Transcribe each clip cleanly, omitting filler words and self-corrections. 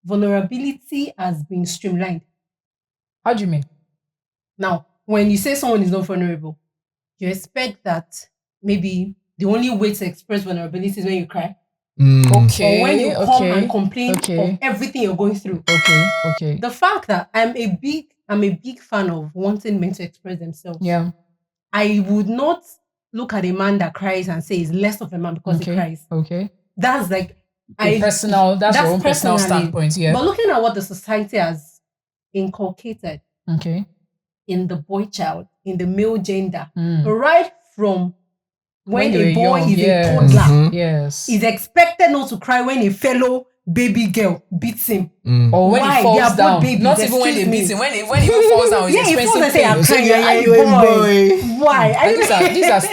vulnerability has been streamlined. How do you mean? Now, when you say someone is not vulnerable, you expect that maybe the only way to express vulnerability is when you cry. Okay. Or when you come and okay. complain Okay. of everything you're going through. Okay. The fact that I'm a big fan of wanting men to express themselves. Yeah. I would not look at a man that cries and say he's less of a man because he cries. Okay. That's like that's your own personal standpoint. Yeah. But looking at what the society has inculcated in the boy child, in the male gender, right from when a boy is a toddler, yes, is expected not to cry when a fellow baby girl beats him. Or when he falls down. Babies, not even when they beat him. When he falls down, he's experiencing pain. Why?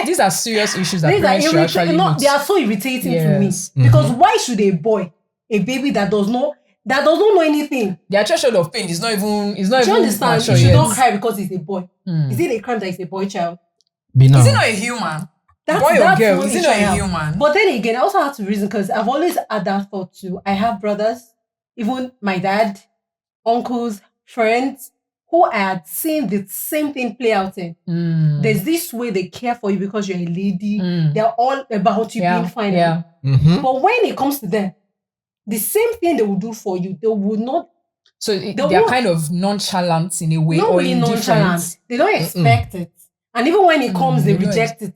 These are serious issues that parents should actually note. They are so irritating to me. Because why should a baby that does not know anything? Their threshold of pain is not even. Do you understand? He should not cry because he's a boy. Is it a crime that he's a boy child? Is he not a human? Boy or girl, is it not a human? But then again, I also have to reason because I've always had that thought too. I have brothers, even my dad, uncles, friends, who I had seen the same thing play out in. There's this way they care for you because you're a lady. They're all about you being fine. Yeah. But when it comes to them, the same thing they will do for you, they will not. So they're kind of nonchalant in a way, not or really indifferent. Nonchalant. They don't expect it. And even when it comes, they reject it.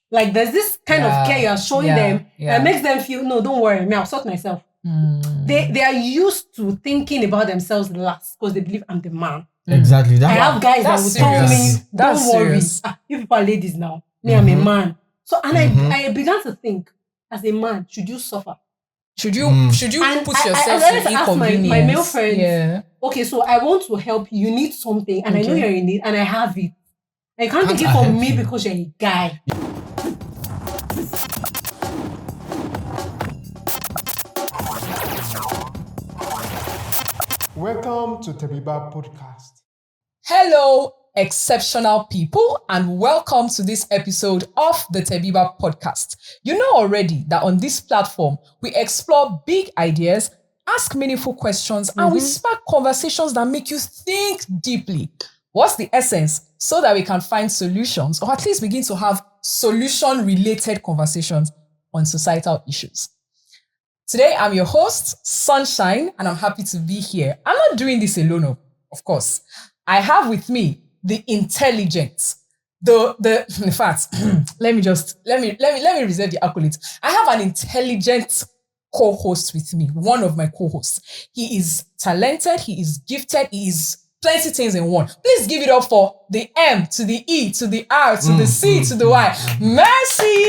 Like there's this kind of care you're showing them that makes them feel, no, don't worry, I'll sort myself. They are used to thinking about themselves last because they believe I'm the man. Exactly. I have guys that will tell me, don't worry, you people are ladies now. Me, I'm a man. So I began to think, as a man, should you suffer? Should you put yourself in inconvenience? My male friends, okay, so I want to help you. You need something, and I know you're in need, and I have it. I can't take it from me because you're a guy. Welcome to Tebiba Podcast. Hello, exceptional people, and welcome to this episode of the Tebiba Podcast. You know already that on this platform, we explore big ideas, ask meaningful questions, and we spark conversations that make you think deeply. What's the essence? So that we can find solutions, or at least begin to have solution-related conversations on societal issues. Today, I'm your host, Sunshine, and I'm happy to be here. I'm not doing this alone, of course. I have with me the intelligent, in fact, let me reserve the accolades. I have an intelligent co-host with me, one of my co-hosts. He is talented, he is gifted, he is plenty things in one. Please give it up for the M to the E to the R to the C to the Y. Mercy!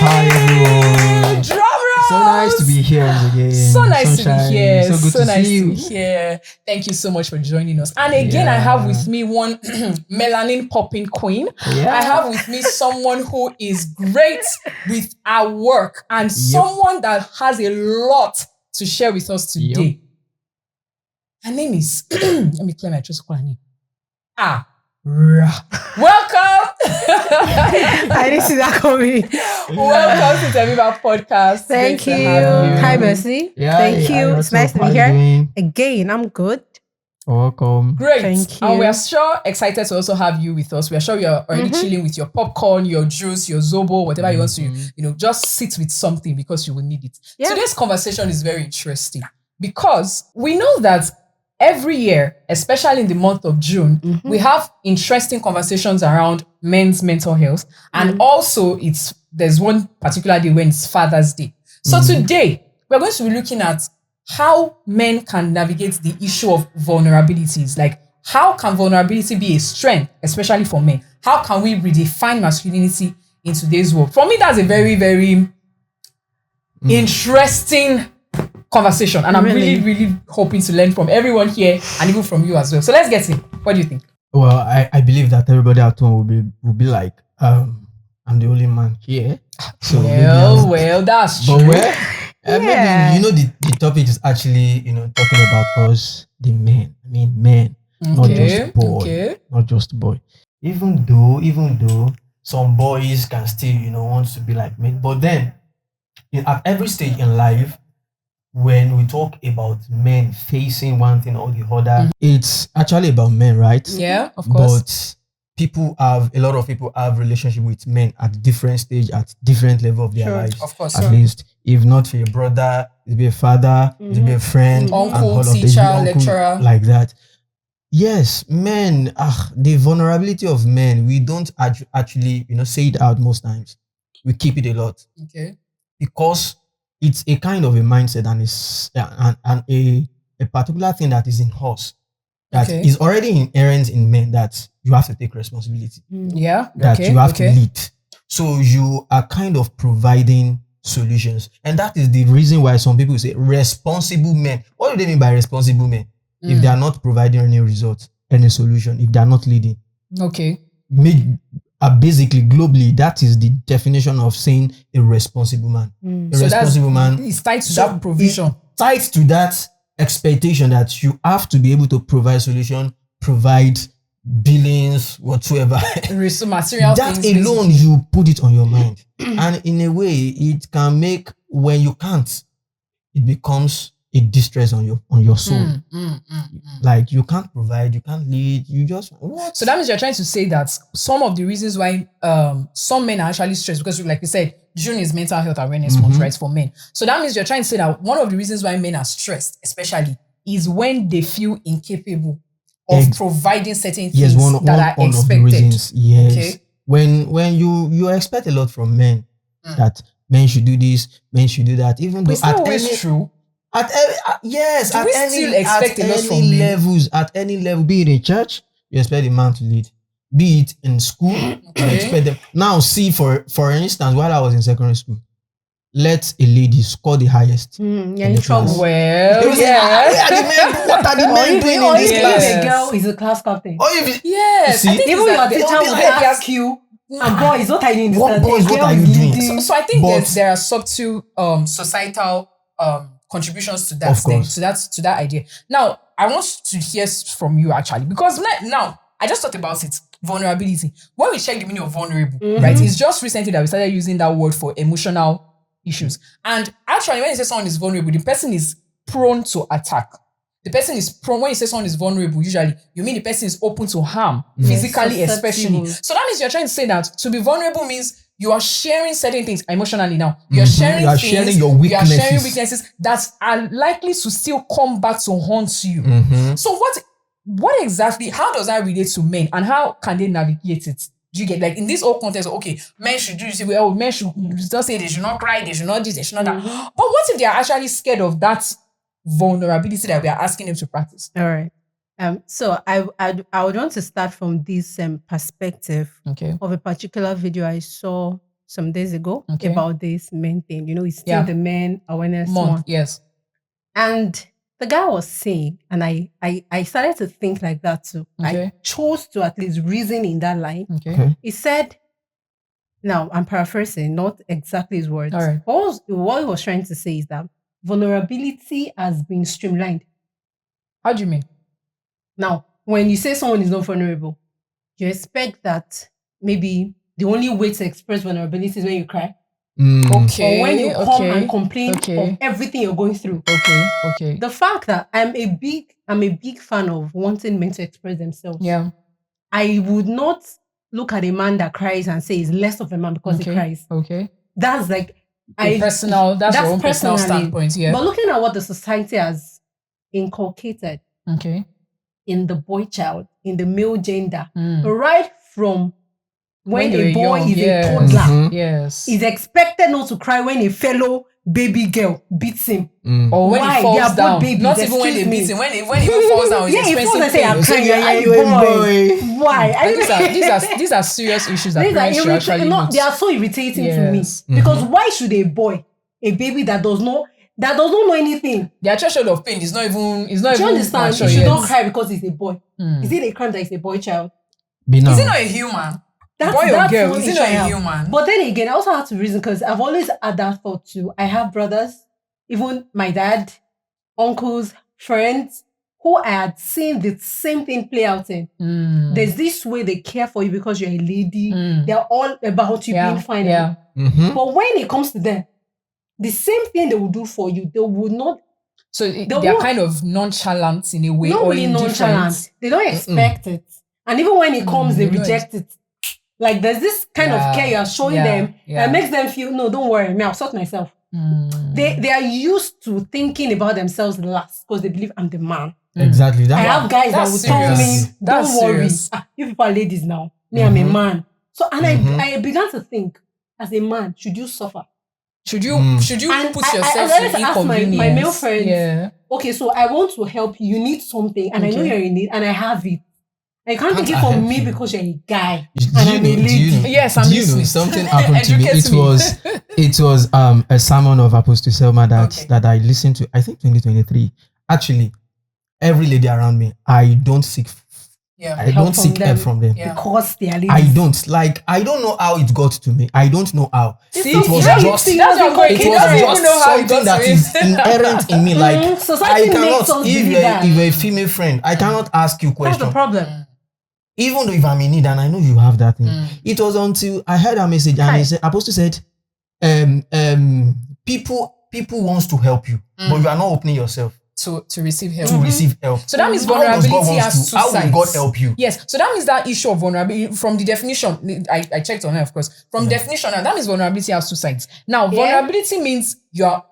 Hi, everyone. Drum roll! So nice to be here again. So nice to be here. So good to see you. Be here. Thank you so much for joining us. And again, I have with me one melanin popping queen. Yeah. I have with me someone who is great with our work and someone that has a lot to share with us today. Her name is, let me clear my throat. Call her name. Welcome. I didn't see that coming. Welcome to Tebiba Podcast. Thank you. Hi, Mercy. Thank you. It's nice to be here. Again, I'm good. Welcome. Great. Thank you. And we are sure excited to also have you with us. We are sure you are already chilling with your popcorn, your juice, your zobo, whatever you want to, just sit with something because you will need it. Yeah. Today's conversation is very interesting because we know that every year, especially in the month of June, we have interesting conversations around men's mental health. And also there's one particular day when it's Father's Day. So today, we're going to be looking at how men can navigate the issue of vulnerabilities. Like, how can vulnerability be a strength, especially for men? How can we redefine masculinity in today's world? For me, that's a very, very interesting conversation, and I'm really hoping to learn from everyone here and even from you as well. So let's get in. What do you think? Well, I believe that everybody at home will be like, I'm the only man here. So well, that's true. But maybe the topic is actually talking about us, the men. I mean, men, not just boy. Even though some boys can still want to be like men, but then at every stage in life, when we talk about men facing one thing or the other, it's actually about men, right? Yeah, of course. But a lot of people have relationship with men at different stage, at different level of their lives. Of course. At least, if not for your brother, it'll be a father, it'll be a friend, uncle, and all of teacher, this, uncle, lecturer, like that. Yes, men. The vulnerability of men, we don't actually, say it out most times. We keep it a lot. Okay. Because it's a kind of a mindset and it's and a particular thing that is in us that is already inherent in men, that you have to take responsibility. Yeah. That you have to lead. So you are kind of providing solutions. And that is the reason why some people say responsible men. What do they mean by responsible men? If they are not providing any results, any solution, if they are not leading. Okay. Basically, globally, that is the definition of saying a responsible man. A responsible man is tied to that provision. Tied to that expectation that you have to be able to provide solution, provide billings, whatsoever. Material that things, alone, basically. You put it on your mind. And in a way, it can make, when you can't, it becomes a distress on your soul. Like you can't provide, you can't lead, you just what? So that means you're trying to say that some of the reasons why some men are actually stressed, because like you said, June is mental health awareness month, right, for men. So that means you're trying to say that one of the reasons why men are stressed, especially, is when they feel incapable of providing certain things that are expected. Of the reasons, yes. Okay. When you expect a lot from men, that men should do this, men should do that, even though it's not always true. At yes, do at we any, still expect at a lot any from levels, at any level, be it in church, you expect the man to lead. Be it in school, you expect them. Now, see, for instance, while I was in secondary school, let a lady score the highest. In trouble. Well, yeah. What are the men doing in this class? If the girl is a class captain. Yes. See, even your teacher will ask you, and boys, what are you doing? What are you doing? So I think there are subtle societal contributions to that thing, to that idea. Now, I want to hear from you actually, because now I just thought about it. Vulnerability. When we check the meaning of vulnerable, right? It's just recently that we started using that word for emotional issues. And actually, when you say someone is vulnerable, the person is prone to attack. The person is prone. When you say someone is vulnerable, usually you mean the person is open to harm, physically, especially. So that means you're trying to say that to be vulnerable means you are sharing certain things emotionally now. You're sharing things, sharing your weaknesses. You are sharing weaknesses that are likely to still come back to haunt you. So what exactly, how does that relate to men and how can they navigate it? Do you get, like, in this whole context, okay, men should do this, men should just say they should not cry, they should not this, they should not that. But what if they are actually scared of that vulnerability that we are asking them to practice? All right. So I would want to start from this perspective of a particular video I saw some days ago about this men thing. It's still the Men Awareness Month. Yes. And the guy was saying, and I started to think like that too. I chose to at least reason in that line. He said, now I'm paraphrasing, not exactly his words. All right. What he was trying to say is that vulnerability has been streamlined. How do you mean? Now, when you say someone is not vulnerable, you expect that maybe the only way to express vulnerability is when you cry. Or when you come and complain of everything you're going through. The fact that I'm a big fan of wanting men to express themselves. Yeah. I would not look at a man that cries and say he's less of a man because he cries. That's like that's your own personal standpoint. Yeah. But looking at what the society has inculcated in the boy child, in the male gender, right from when a boy is a toddler, is expected not to cry when a fellow baby girl beats him. Or when he falls down. Babies, not even when they beat him. When he falls down, he falls and say, I'm crying, you're a boy. Why? These are serious issues that parents should actually note. They are so irritating to me. Because why should a boy, a baby that does not know anything, their threshold of pain is not even. Do you understand? He should not cry because he's a boy. Is it a crime that he's a boy child? Is he not a human? Boy or girl, is he not a human? But then again, I also have to reason, because I've always had that thought too. I have brothers, even my dad, uncles, friends, who I had seen the same thing play out in. There's this way they care for you because you're a lady. They're all about you being fine. But when it comes to them, the same thing they will do for you, they will not So they're kind of nonchalant in a way, not or really indifferent. nonchalant. They don't expect it, and even when it comes, they reject it. Like there's this kind of care you're showing them that makes them feel, no, don't worry, me, I'll sort myself. They are used to thinking about themselves last because they believe I'm the man. Exactly. I have guys that will tell me, don't worry. You people are ladies now. Me, I'm a man. So, and I began to think, as a man, should you suffer? Should you and put yourself I in ask my male friends, okay, so I want to help you. You need something, and I know you're in need, and I have it. I can't take it from me because you're a guy and I'm a lady. Yes, I'm listening. Something happened to me. It was a sermon of Apostle Selma that I listened to, I think 2023. Actually, every lady around me, I don't seek help from them. Because they are ladies. I don't know how it got to me. I don't know how. See, it was just something that is inherent in me. Like I cannot, if you're a female friend, I cannot ask you questions. That's the problem. Even though if I'm in need and I know you have that thing. It was until I heard a message and he said, Apostle said, people wants to help you, but you are not opening yourself. To receive help. To receive help. So that means vulnerability has two sides. How will God help you? Yes. So that means that issue of vulnerability, from the definition, I checked on it, of course. From definition, and that means vulnerability has two sides. Now, vulnerability means you are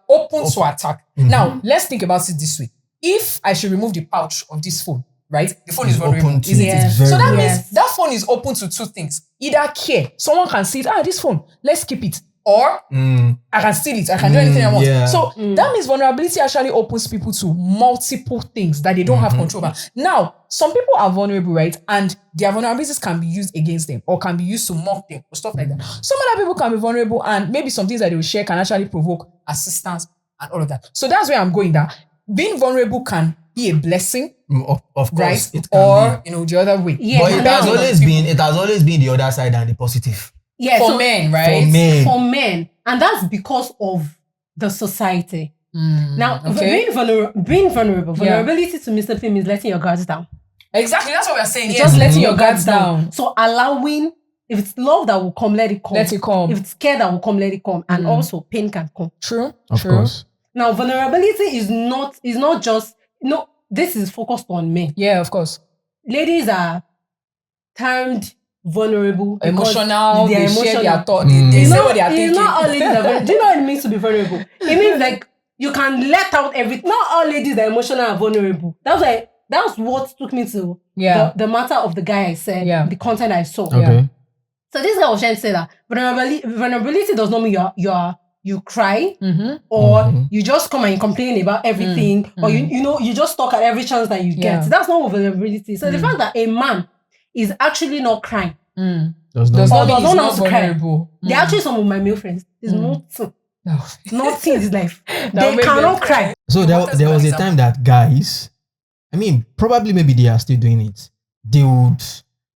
open to attack. Now, let's think about it this way. If I should remove the pouch of this phone, right? The phone is vulnerable, isn't it? So that means that phone is open to two things. Either care. Someone can see it, this phone, let's keep it. Or I can steal it. I can do anything I want. Yeah. So that means vulnerability actually opens people to multiple things that they don't have control over. Now, some people are vulnerable, right? And their vulnerabilities can be used against them or can be used to mock them or stuff like that. Some other people can be vulnerable and maybe some things that they will share can actually provoke assistance and all of that. So that's where I'm going, that being vulnerable can be a blessing, of course, right? It can or be. The other way. Yeah, but it has always been the other side and the positive. Yeah, for men, right? For men. And that's because of the society. Now, being vulnerable, vulnerability to Mr. P means letting your guards down. Exactly, that's what we're saying. Just letting your guards down. So allowing, if it's love that will come, let it come. Let it come. If it's care that will come, let it come. And also pain can come. True. Of course. Now, vulnerability is not just, this is focused on men. Yeah, of course. Ladies are termed vulnerable, emotional, they share their thoughts, they say what they are thinking. It's not all ladies are vulnerable. Do you know what it means to be vulnerable? It means like you can let out everything. Not all ladies are emotional and vulnerable. That's what took me to the matter of the guy I said, the content I saw. Okay. So this guy was trying to say that vulnerability does not mean you cry or you just come and you complain about everything or you just talk at every chance that you get. That's not vulnerability. So the fact that a man is actually not crying does not mean he's not vulnerable. They're actually some of my male friends. There's nothing in this life. They cannot cry. So there was a time that guys, I mean, probably maybe they are still doing it.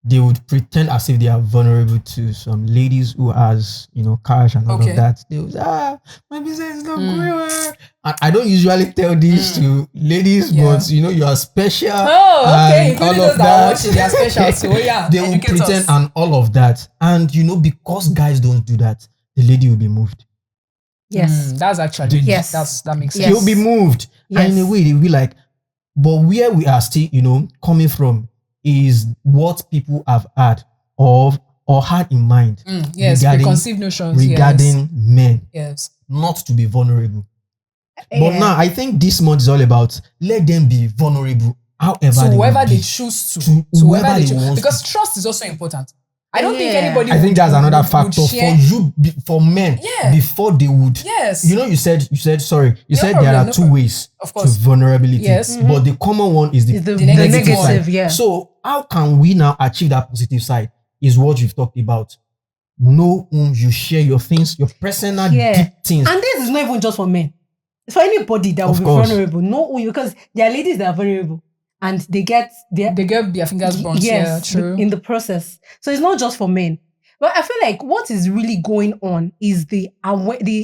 They would pretend as if they are vulnerable to some ladies who has, cash and all of that. They would my business is not going well. And I don't usually tell this to ladies, but you are special. Oh, okay. And all of that. They are special. So they will pretend and all of that. And because guys don't do that, the lady will be moved. Yes. That's actually that makes sense. She'll be moved. Yes. And in a way they'll be like, but where we are still, coming from is what people have had or had in mind. Preconceived notions regarding men. Yes. Not to be vulnerable. But now I think this month is all about let them be vulnerable however whoever they choose to whoever they choose. Because trust is also important. I don't think anybody I think that's another factor for you, for men, before they would. Yes. You said there are two ways to vulnerability. Yes. But the common one is the negative side. Yeah. So how can we now achieve that positive side is what you've talked about. Know whom you share your things, your personal deep things. And this is not even just for men. It's for anybody that will be vulnerable. Know who because there are ladies that are vulnerable. And they get their fingers burnt. True. In the process. So it's not just for men. But I feel like what is really going on is the awareness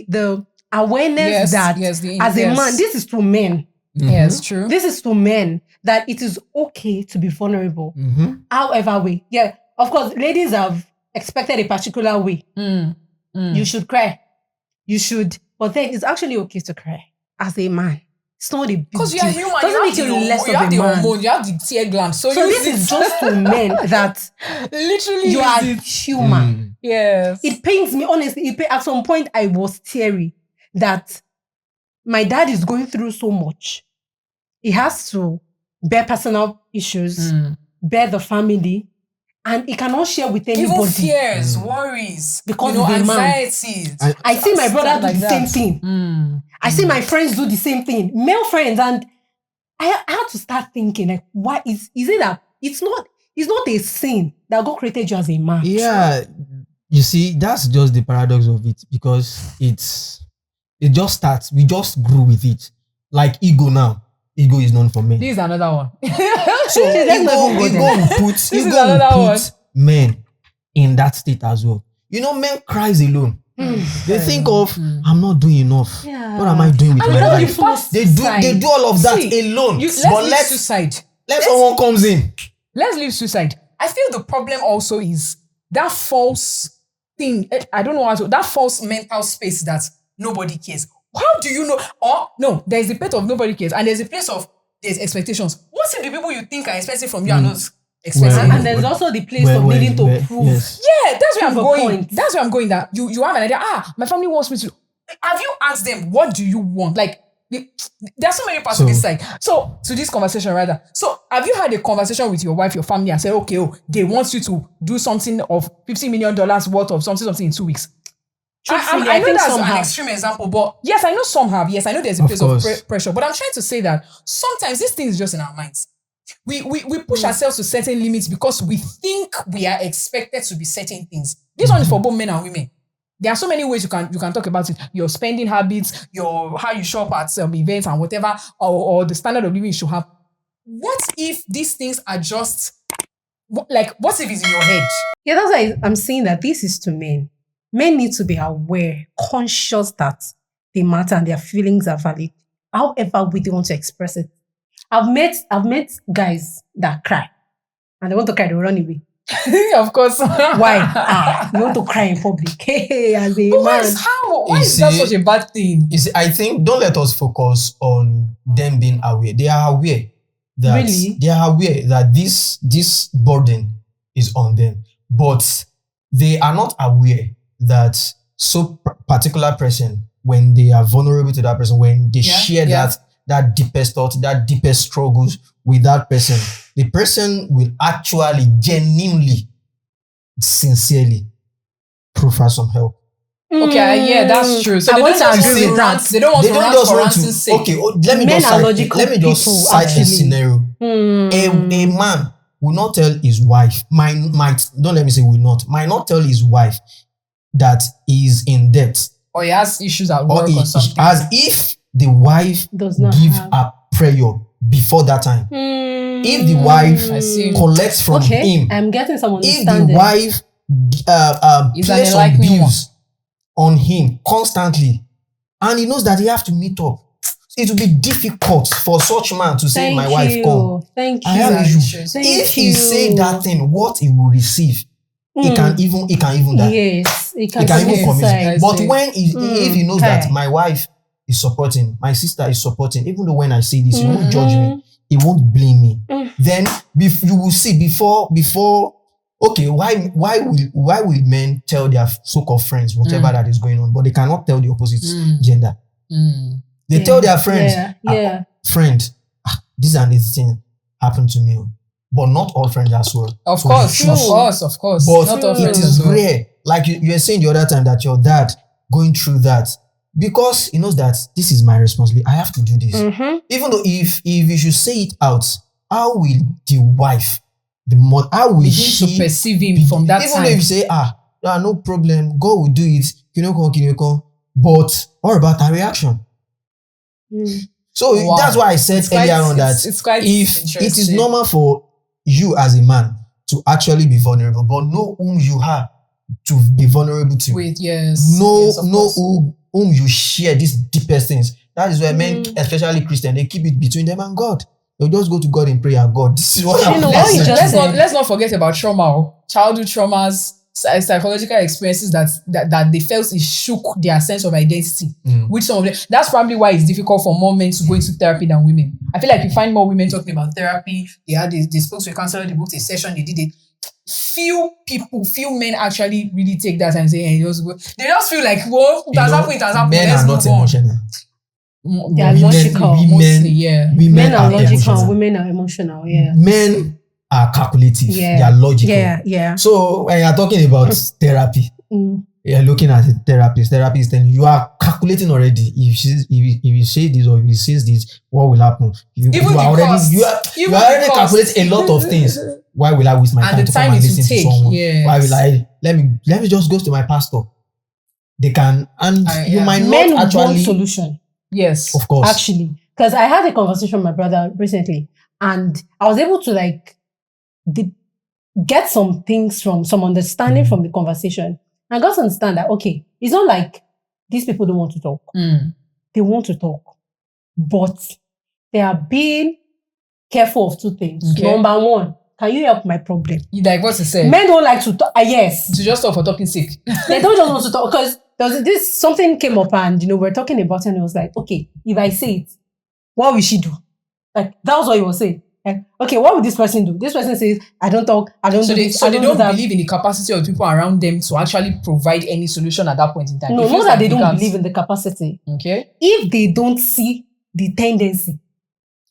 that as a man, this is to men. Yes, true. This is to men that it is okay to be vulnerable. However way. Yeah, of course, ladies have expected a particular way. You should cry. You should. But then it's actually okay to cry as a man. It's not a big Because you are deal. human, Doesn't make you less you of have a the man. hormone, you have the tear gland. So This is just to men that literally you are use it. human. Yes. It pains me, honestly. At some point, I was teary that my dad is going through so much. He has to bear personal issues, bear the family, and he cannot share with anybody. Even fears, worries, because he's a man. anxieties. I see my brother do the same thing. I see my friends do the same thing, male friends, and I had to start thinking, like, why is it that it's not a sin that God created you as a man? Yeah, you see, that's just the paradox of it, because it just starts. We just grew with it, like ego now. Ego is known for men. This is another one. So ego put men in that state as well. Men cries alone. They think of, I'm not doing enough. Yeah. What am I doing with my life? They do all of that alone. Let's suicide. Let someone comes in. Let's leave suicide. I feel the problem also is that false thing. I don't know how to. That false mental space that nobody cares. How do you know? Or no, there's a place of nobody cares, and there's a place of there's expectations. What if the people you think are expecting from you are not expecting? And there's also the place of needing to prove. Yes. Yeah, that's where I'm going. Point. That's where I'm going. That you have an idea. My family wants me to. Have you asked them what do you want? Like, there's so many parts of this side. So to this conversation rather. So have you had a conversation with your wife, your family, and said, okay, they want you to do something of $50 million worth of something in 2 weeks? I know that's an extreme example, but yes, I know some have. Yes, I know there's a place of pressure, but I'm trying to say that sometimes this thing is just in our minds. We push ourselves to certain limits because we think we are expected to be certain things. This one is for both men and women. There are so many ways you can talk about it. Your spending habits, how you shop at events and whatever, or the standard of living you should have. What if these things are just like, what if it's in your head? Yeah, that's why I'm saying that this is to men. Men need to be aware, conscious that they matter and their feelings are valid. However, we don't want to express it. I've met guys that cry and they want to cry, they run away. Of course. Why? You want to cry in public. Hey, as a man. Why is that such a bad thing? I think don't let us focus on them being aware. They are aware that this burden is on them, but they are not aware that particular person, when they are vulnerable to that person, when they share that deepest thought, that deepest struggles with that person, the person will actually genuinely, sincerely proffer some help. Okay, that's true. So I want to agree with that. They don't want to rant for ranting's sake. Okay, let me just cite a scenario. A man will not tell his wife, might not tell his wife that he is in debt. Or he has issues at work or something. As if the wife give a prayer before that time. If the wife collects from him, I'm getting some if understanding. the wife plays some bills on him constantly, and he knows that he have to meet up, it will be difficult for such man to say, my wife, come. Thank you. I have issues. If he say that thing, what he will receive, he can even die. Yes, he can even commit. suicide. But when if he knows that my wife is supporting, my sister is supporting, even though when I say this, he won't judge me, he won't blame me. Then you will see before. Okay, why will men tell their so-called friends whatever that is going on, but they cannot tell the opposite gender? They tell their friends, friend, this and this thing happened to me. But not all friends as well. Of course. But not all it is rare. Like you were saying the other time that your dad going through that, because he knows that this is my responsibility. I have to do this. Even though if you should say it out, how will the wife, the mother, how will she to perceive him from that even time? Even if you say, no problem, God will do it. But what about her reaction? So that's why I said earlier on that if it is normal for you as a man to actually be vulnerable, but know whom you are to be vulnerable to. Know whom you share these deepest things. That is why men, especially Christian, they keep it between them and God. They'll just go to God in prayer. God, this is what I'm let's not forget about trauma, childhood traumas, psychological experiences that they felt it shook their sense of identity. Which some of them, that's probably why it's difficult for more men to go into therapy than women. I feel like you find more women talking about therapy. They spoke to a counselor, they booked a session, they did it. Few men actually really take that and say, hey, just go. They just feel like, well, it has happened. Men are not emotional. They are logical. Women are logical. Women are emotional. Yeah. Men are calculative. Yeah. They are logical. Yeah. So when you're talking about therapy, you're looking at a therapist. Therapist, then you are calculating already. If you say this or if you say this, what will happen? You are already calculating a lot of things. Why will I waste my time to come and listen to someone? Yes. Why will I let me just go to my pastor? They can, and you might Men not actually want solution. Yes, of course. Actually, because I had a conversation with my brother recently, and I was able to get some things from some understanding from the conversation. I got to understand that it's not like these people don't want to talk. They want to talk, but they are being careful of two things. Okay. Number one, can you help my problem? Like what you said. Men don't like to talk. Yes. To just talk for talking sake. They don't just want to talk because something came up and we're talking about it and it was like, okay, if I say it, what will she do? Like that was what he was saying. Like, okay, what would this person do? This person says, I don't talk, I don't do this. So they don't believe in the capacity of people around them to actually provide any solution at that point in time. No, not that they don't believe in the capacity. Okay. If they don't see the tendency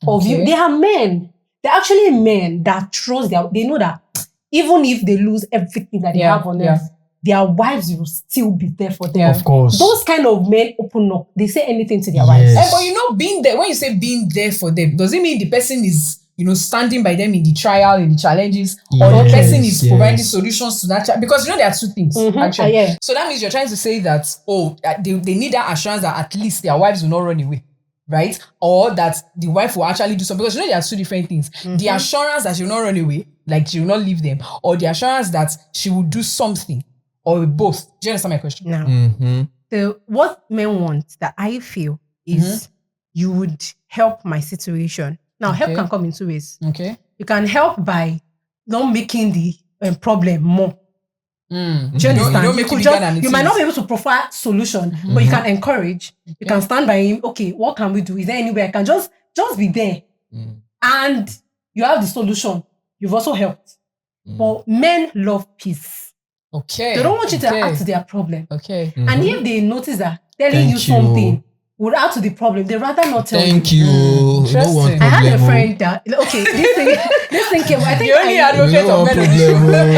of you, they are men. They're actually men that trust they know that even if they lose everything that they have on earth, their wives will still be there for them. Of course. Those kind of men open up. They say anything to their wives. But being there, when you say being there for them, does it mean the person is, standing by them in the trial, in the challenges, or the person is providing solutions to that? Because there are two things, actually. So that means you're trying to say that, they need that assurance that at least their wives will not run away. Right? Or that the wife will actually do something. Because there are two different things. The assurance that she will not run away, like she will not leave them, or the assurance that she will do something, or both. Do you understand my question? No. So what men want that I feel is you would help my situation. Now, help can come in two ways. Okay. You can help by not making the problem more. Do you understand? You might not be able to provide solution, but you can encourage. You can stand by him. Okay, what can we do? Is there any way I can just be there? And you have the solution. You've also helped. But men love peace. Okay. They don't want you to add to their problem. Okay. And if they notice that telling you something would add to the problem, they rather not tell you. Thank you. No one I had a friend that this thing came. I think the only advocate of men.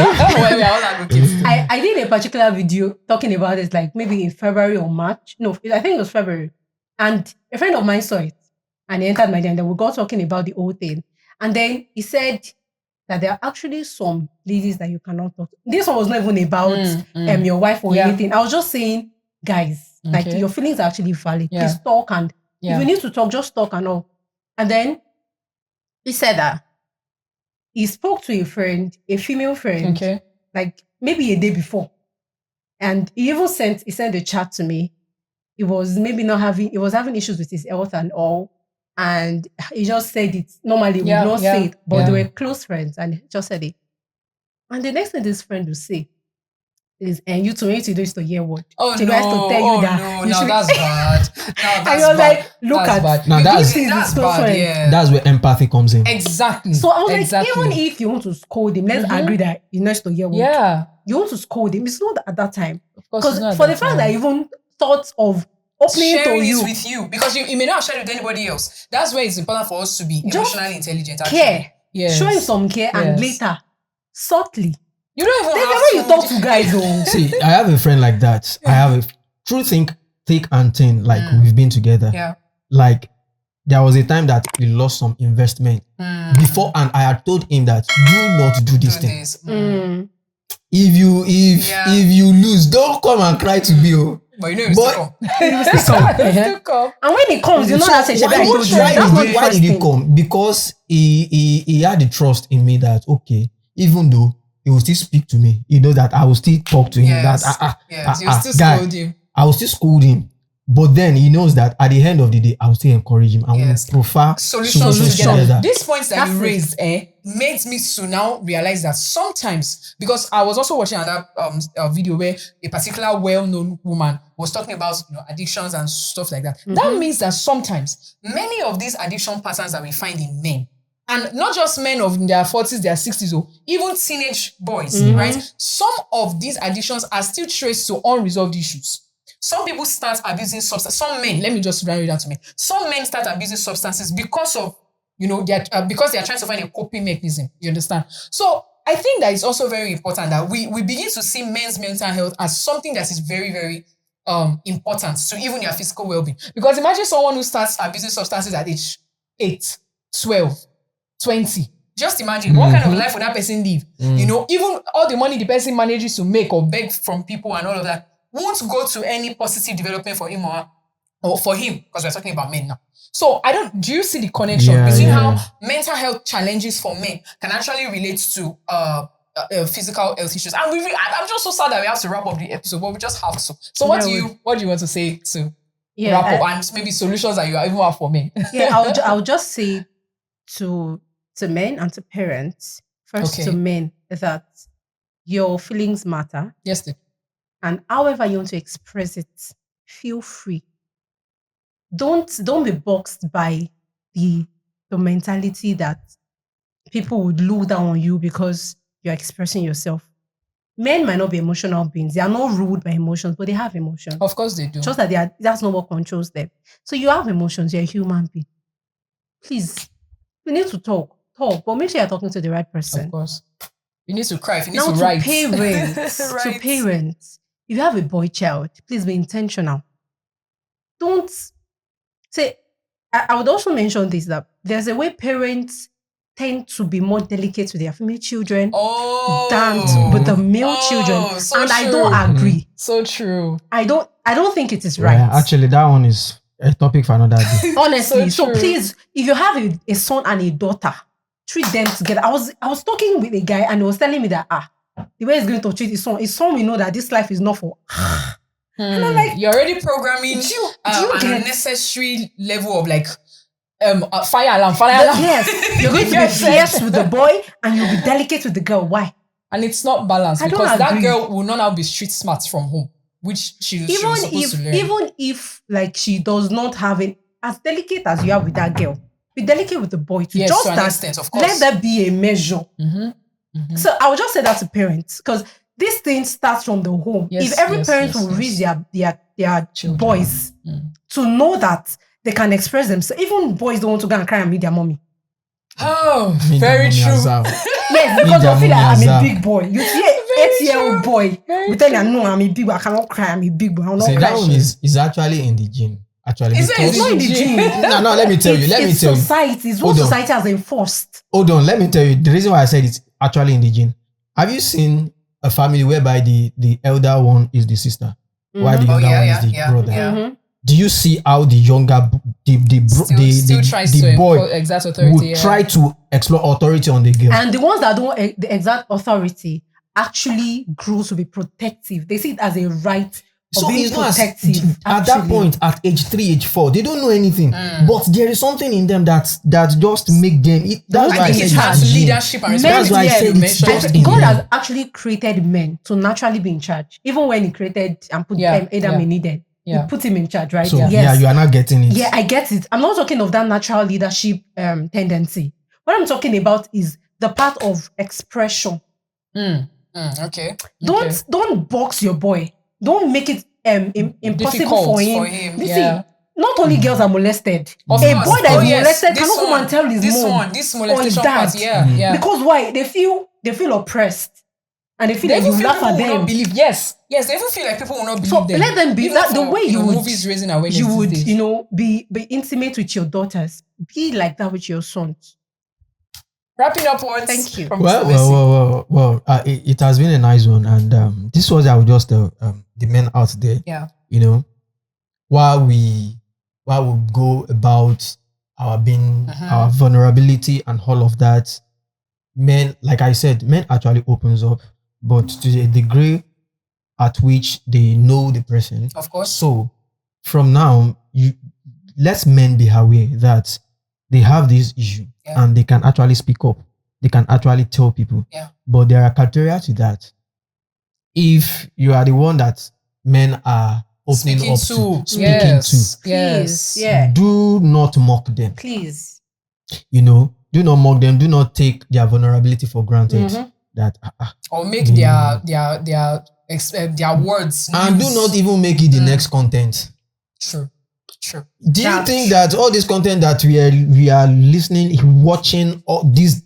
I did a particular video talking about it, like maybe in February or March. No, I think it was February. And a friend of mine saw it, and he entered my DM. Then we got talking about the whole thing, and then he said that there are actually some ladies that you cannot talk to. This one was not even about your wife or anything. I was just saying, guys, like your feelings are actually valid. Please talk, and if you need to talk, just talk and all. And then he said that he spoke to a friend, a female friend, like maybe a day before. And he even sent a chat to me. He was having issues with his health and all. And he just said it. Normally, we would not say it, but they were close friends, and he just said it. And the next thing this friend will say is, and you to me to do is to hear what? Oh, so no. To tell you that No, that's bad. No, that's and you're like, look that's at bad. Now that's bad. Yeah. That's where empathy comes in. Exactly. So I was like, even if you want to scold him, let's agree that he needs to hear what. Yeah. You want to scold him. It's not at that time. Of course. Because for the fact that I even thought of opening sharing to you it with you, because you may not share it with anybody else. That's where it's important for us to be emotionally intelligent. Actually. Care. Yes. Showing some care and later, subtly. You don't even There's have the way you talk to guys though. See, I have a friend like that. I have a true thick and thin, like we've been together. Yeah. Like there was a time that we lost some investment before, and I had told him that do not do this thing. If you lose, don't come and cry to me. But you know you still come. And when it comes, you know that why did he come? Because he had the trust in me that even though he will still speak to me, that I will still talk to him. Yes. That you will still scold him. I will still scold him, But then he knows that at the end of the day, I'll still encourage him and we'll prefer solutions together. These points that you raised made me to now realize that sometimes, because I was also watching another video where a particular well-known woman was talking about addictions and stuff like that. That means that sometimes many of these addiction patterns that we find in men, and not just men of their 40s, their 60s, or even teenage boys, right? Some of these addictions are still traced to unresolved issues. Some people start abusing substances. Some men, let me just run it down to me. Some men start abusing substances because of, because they are trying to find a coping mechanism. You understand? So I think that it's also very important that we begin to see men's mental health as something that is very, very important to even their physical well-being. Because imagine someone who starts abusing substances at age 8, 12, 20. Just imagine what kind of life would that person live? Even all the money the person manages to make or beg from people and all of that won't go to any positive development for him or for him, because we're talking about men now. So do you see the connection between how mental health challenges for men can actually relate to physical health issues? And I'm just so sad that we have to wrap up the episode, but we just have to. So what do you want to say to wrap up, and maybe solutions that you even have for men? I'll just say to men and to parents, first to men, that your feelings matter. Yes, and however you want to express it, feel free. Don't be boxed by the mentality that people would look down on you because you're expressing yourself. Men might not be emotional beings. They are not ruled by emotions, but they have emotions. Of course they do. Just that that's not what controls them. So you have emotions. You're a human being. Please, we need to talk, but make sure you're talking to the right person. Of course. You need to cry. If you need now to write. To parents, if you have a boy child, please be intentional. Don't say, I would also mention this, that there's a way parents tend to be more delicate with their female children than with the male children. So and true. I don't agree. So true. I don't think it is right. Actually, that one is a topic for another day. Honestly. So please, if you have a son and a daughter, treat them together. I was talking with a guy and he was telling me that the way he's going to treat his son will know that this life is not for. And I'm like, you're already programming an unnecessary level of fire alarm. Yes, you're going to be fierce with the boy and you'll be delicate with the girl. Why? And it's not balanced, because that girl will not now be street smart from home, which she was supposed to learn. Even if she does not have it, as delicate as you are with that girl, be delicate with the boy too. Yes, just to an extent, of course. Let that be a measure. So I would just say that to parents, because this thing starts from the home. If every parent will raise their boys to know that they can express themselves. Even boys don't want to go and cry and meet their mommy. Oh, very true. Yes, because I feel like I'm a big boy. You see an 8-year-old boy, we tell you, no, I'm a big boy. I cannot cry. I'm a big boy. I will not cry. That one is actually in the gene. Actually, it's not in the gene. No, let me tell you. It's society. It's what society has enforced. Hold on, let me tell you. The reason why I said it's actually in the gene. Have you seen a family whereby the elder one is the sister, while the younger one is the brother? Yeah. Do you see how the younger the boy exert authority, would try to explore authority on the girl? And the ones that don't exert authority actually grow to be protective. They see it as a right. So being protective. At that point, at age 3, age 4, they don't know anything. But there is something in them that just make them. That's why I said it's leadership and responsibility. That's why I said it's just in God them. has actually created men to naturally be in charge. Even when he created and put Adam and Eden, he put him in charge, right? So you are not getting it. Yeah, I get it. I'm not talking of that natural leadership tendency. What I'm talking about is the part of expression. Okay. Don't box your boy. Don't make it impossible for him. See, not only girls are molested. A boy that is molested cannot come and tell his mom this molestation or dad. Part, Because why? They feel oppressed. And they feel like you laugh at them. Yes, they even feel like people will not believe them. Let them be that the way you would, movies raising awareness. You would, be intimate with your daughters. Be like that with your sons. Wrapping up words. Thank you. Well. It has been a nice one, and this was I would just the men out there. Yeah. While we go about our being, our vulnerability and all of that, men, like I said, men actually opens up, but to the degree at which they know the person. Of course. So from now, let men be aware that they have this issue and they can actually speak up. They can actually tell people. Yeah. But there are criteria to that. If you are the one that men are opening speaking up to, speaking to, Please, yeah. do not mock them. Please. Do not mock them. Do not take their vulnerability for granted. That or make their words and news. do not even make it the next content. True. Do you think that all this content that we are listening, watching, all this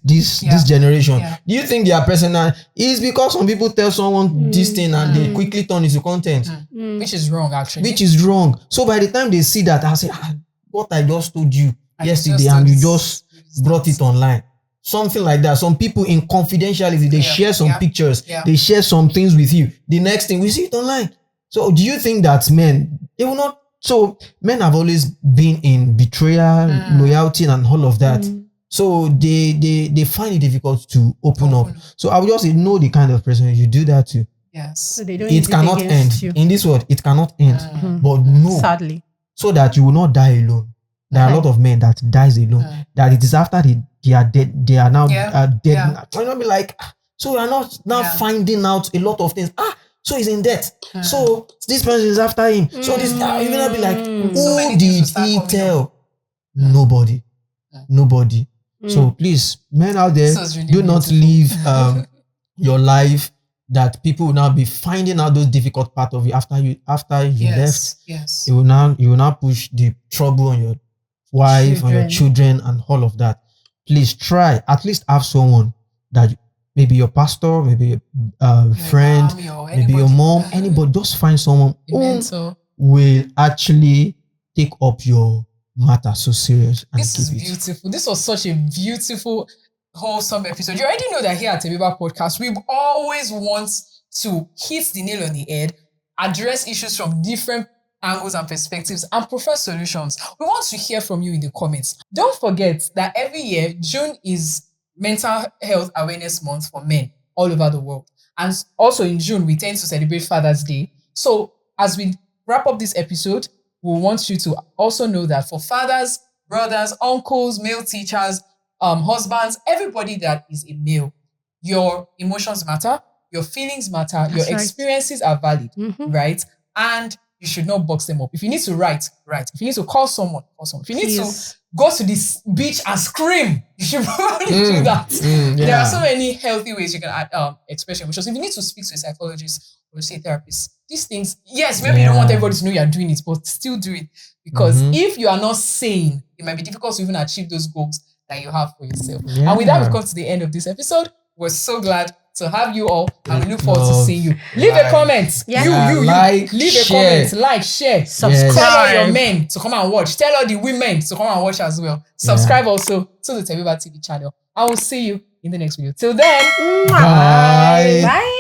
generation, do you think they are personal? It's because some people tell someone this thing and they quickly turn into content, which is wrong actually. Which is wrong. So by the time they see that, I say, what I just told you yesterday, and you just brought it online. Something like that. Some people in confidentiality, they share some pictures, they share some things with you. The next thing, we see it online. So do you think that men, they will not? So men have always been in betrayal, loyalty, and all of that. So they find it difficult to open up. So I would just say, know the kind of person you do that to. Yes. So they don't it cannot end. In this world, it cannot end. But no. Sadly. So that you will not die alone. There are a lot of men that dies alone. That it is after they are dead, they are now dead. Why not be like, so we are not now finding out a lot of things. So he's in debt. So this person is after him. So this, you're gonna be like, who did he tell? Nobody. So please, men out there, really do not live your life that people will now be finding out those difficult parts of you after you left. Yes. You will now push the trouble on your wife, on your children, and all of that. Please try at least have someone that maybe your pastor, maybe a friend, maybe your mom, anybody. Just find someone who will actually take up your matter so serious. And this is beautiful. This was such a beautiful, wholesome episode. You already know that here at Tebiba Podcast, we always want to hit the nail on the head, address issues from different angles and perspectives, and prefer solutions. We want to hear from you in the comments. Don't forget that every year, June is Mental Health Awareness Month for men all over the world. And also in June, we tend to celebrate Father's Day. So as we wrap up this episode, we want you to also know that for fathers, brothers, uncles, male teachers, husbands, everybody that is a male, your emotions matter, your feelings matter, your experiences are valid, right? And you should not box them up. If you need to write. If you need to call someone, call someone. If you need to go to this beach and scream, you should probably do that. There are so many healthy ways you can express your emotions. If you need to speak to a psychologist or a therapist, these things, yes, maybe you don't want everybody to know you're doing it, but still do it. Because if you are not sane, it might be difficult to even achieve those goals that you have for yourself. And with that, we come to the end of this episode. We're so glad to have you all, and we look forward to seeing you. Leave a comment. You like, leave share. A comment, like, share, subscribe. Tell all your men to come and watch. Tell all the women to come and watch as well. Subscribe also to the Tebiba TV channel. I will see you in the next video. Till then, bye. Bye.